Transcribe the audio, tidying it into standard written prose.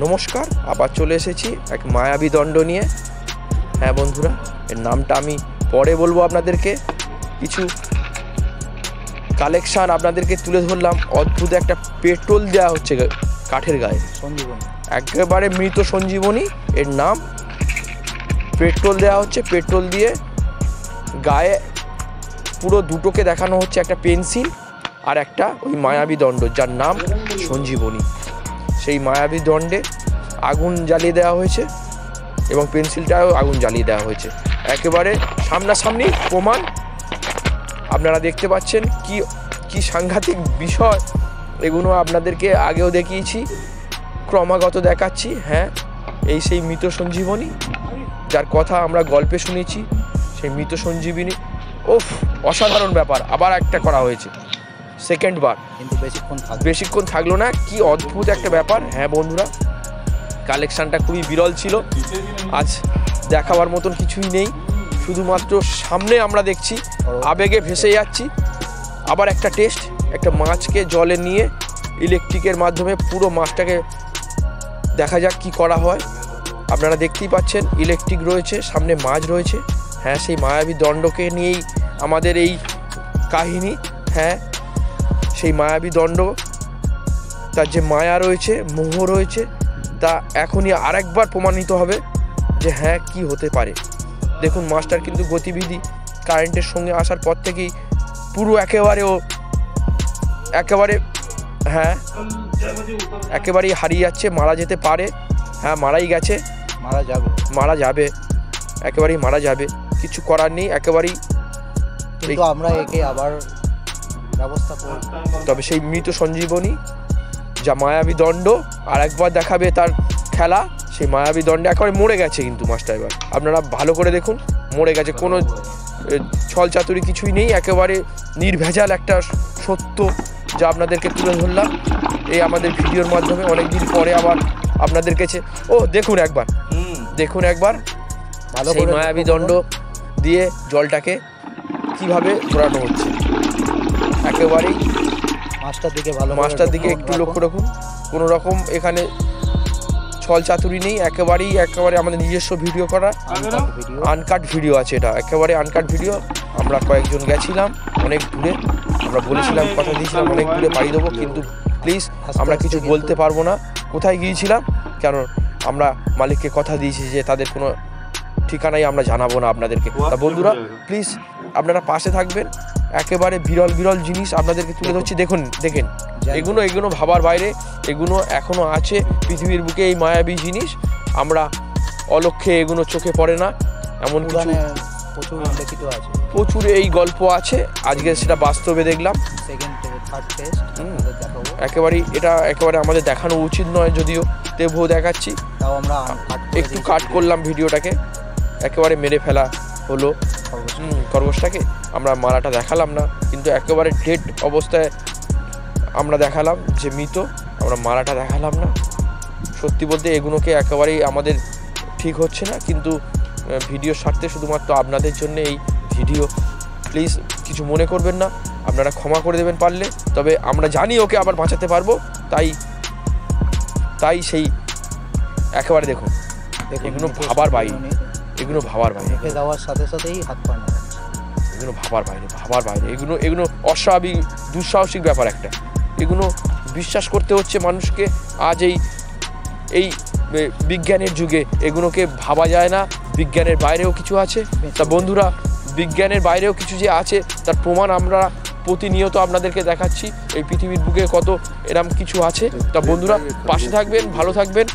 নমস্কার, আবার চলে এসেছি এক মায়াবী দণ্ড নিয়ে। হ্যাঁ বন্ধুরা, এর নামটা আমি পরে বলবো আপনাদেরকে। কিছু কালেকশান আপনাদেরকে তুলে ধরলাম। অদ্ভুত একটা পেট্রোল দেওয়া হচ্ছে কাঠের গায়ে, সঞ্জীবনী, একেবারে মৃত সঞ্জীবনী এর নাম। পেট্রোল দেওয়া হচ্ছে, পেট্রোল দিয়ে গায়ে পুরো দুটোকে দেখানো হচ্ছে, একটা পেন্সিল আর একটা ওই মায়াবী দণ্ড যার নাম সঞ্জীবনী। সেই মায়াবী দণ্ডে আগুন জ্বালিয়ে দেওয়া হয়েছে এবং পেন্সিলটাও আগুন জ্বালিয়ে দেওয়া হয়েছে। একেবারে সামনাসামনি প্রমাণ আপনারা দেখতে পাচ্ছেন। কি সাংঘাতিক বিষয় এগুলো আপনাদেরকে আগেও দেখিয়েছি, ক্রমাগত দেখাচ্ছি। হ্যাঁ, এই সেই মৃত সঞ্জীবনী যার কথা আমরা গল্পে শুনেছি, সেই মৃত সঞ্জীবনী। ওফ, অসাধারণ ব্যাপার। আবার একটা করা হয়েছে সেকেন্ড বার, কিন্তু বেশিক্ষণ থাকলো না। কি অদ্ভুত একটা ব্যাপার। হ্যাঁ বন্ধুরা, কালেকশানটা খুবই বিরল ছিল। আজ দেখাবার মতন কিছুই নেই, শুধুমাত্র সামনে আমরা দেখছি, আবেগে ভেসে যাচ্ছি। আবার একটা টেস্ট, একটা মাছকে জলে নিয়ে ইলেকট্রিকের মাধ্যমে পুরো মাছটাকে দেখা যাক কি করা হয়। আপনারা দেখতেই পাচ্ছেন ইলেকট্রিক রয়েছে, সামনে মাছ রয়েছে। হ্যাঁ, সেই মায়াবী দণ্ডকে নিয়েই আমাদের এই কাহিনী। হ্যাঁ, সেই মায়াবী দণ্ড, তার যে মায়া রয়েছে, মোহ রয়েছে, তা এখনই আরেকবার প্রমাণিত হবে যে হ্যাঁ কি হতে পারে। দেখুন মাছটার কিন্তু গতিবিধি কারেন্টের সঙ্গে আসার পর থেকেই পুরো একেবারেই হারিয়ে যাচ্ছে। মারা যেতে পারে, হ্যাঁ মারাই গেছে, মারা যাবে, একেবারেই মারা যাবে। কিছু করার নেই, একেবারেই। কিন্তু আমরা একে আবার ব্যবস্থা করব। তবে সেই মৃত সঞ্জীবনী যা মায়াবী দণ্ড আর একবার দেখাবে তার খেলা। সেই মায়াবী দণ্ডে একেবারে মরে গেছে কিন্তু মাছটা। এবার আপনারা ভালো করে দেখুন, মরে গেছে, কোনো ছল চাতুরি কিছুই নেই, একেবারে নির্ভেজাল একটা সত্য যা আপনাদেরকে তুলে ধরলাম এই আমাদের ভিডিওর মাধ্যমে। অনেকদিন পরে আবার আপনাদের কাছে দেখুন একবার সেই মায়াবী দণ্ড দিয়ে জলটাকে কিভাবে ঘোরানো হচ্ছে। একেবারেই মাছটার দিকে একটু লক্ষ্য রাখুন। কোনো রকম এখানে ছল চাতুরি নেই, একেবারে আমাদের নিজস্ব ভিডিও করা, আনকাট ভিডিও আছে। এটা একেবারে আনকাট ভিডিও। আমরা কয়েকজন গেছিলাম অনেক দূরে, আমরা বলেছিলাম, কথা দিয়েছিলাম অনেক দূরে পাড়ি দেবো, কিন্তু প্লিজ আমরা কিছু বলতে পারবো না কোথায় গিয়েছিলাম, কারণ আমরা মালিককে কথা দিয়েছি যে তাদের কোনো ঠিকানাই আমরা জানাবো না আপনাদেরকে। তা বন্ধুরা প্লিজ আপনারা পাশে থাকবেন। একেবারে বিরল জিনিস আপনাদেরকে তুলে ধরছি। দেখেন এগুলো ভাবার বাইরে, এগুলো এখনো আছে পৃথিবীর বুকে। এই মায়াবী জিনিস আমরা অলক্ষ্যে এগুলো চোখে পড়ে না, এমন কিছু প্রচুর এই গল্প আছে। আজকে সেটা বাস্তবে দেখলাম। একেবারে আমাদের দেখানো উচিত নয়, যদিও তেবুও দেখাচ্ছি। একটু কাট করলাম ভিডিওটাকে, একেবারে মেরে ফেলা হলো খরগোশটাকে। আমরা মারাটা দেখালাম না, কিন্তু একেবারে ডেড অবস্থায় আমরা দেখালাম যে মৃত, আমরা মারাটা দেখালাম না। সত্যি বলতে এগুলোকে একেবারেই আমাদের ঠিক হচ্ছে না, কিন্তু ভিডিওর স্বার্থে শুধুমাত্র আপনাদের জন্য এই ভিডিও। প্লিজ কিছু মনে করবেন না, আপনারা ক্ষমা করে দেবেন পারলে। তবে আমরা জানি ওকে আবার বাঁচাতে পারবো, তাই সেই একেবারে দেখুন এগুলো ভাবার বাইরে, দেওয়ার সাথে সাথেই হাত পা নাড়াচ্ছে। এগুলো ভাবার বাইরে, এগুলো অস্বাভাবিক দুঃসাহসিক ব্যাপার একটা। এগুলো বিশ্বাস করতে হচ্ছে মানুষকে। আজ এই বিজ্ঞানের যুগে এগুলোকে ভাবা যায় না, বিজ্ঞানের বাইরেও কিছু আছে। তা বন্ধুরা, বিজ্ঞানের বাইরেও কিছু যে আছে তার প্রমাণ আমরা প্রতিনিয়ত আপনাদেরকে দেখাচ্ছি। এই পৃথিবীর বুকে কত এরম কিছু আছে। তা বন্ধুরা পাশে থাকবেন, ভালো থাকবেন।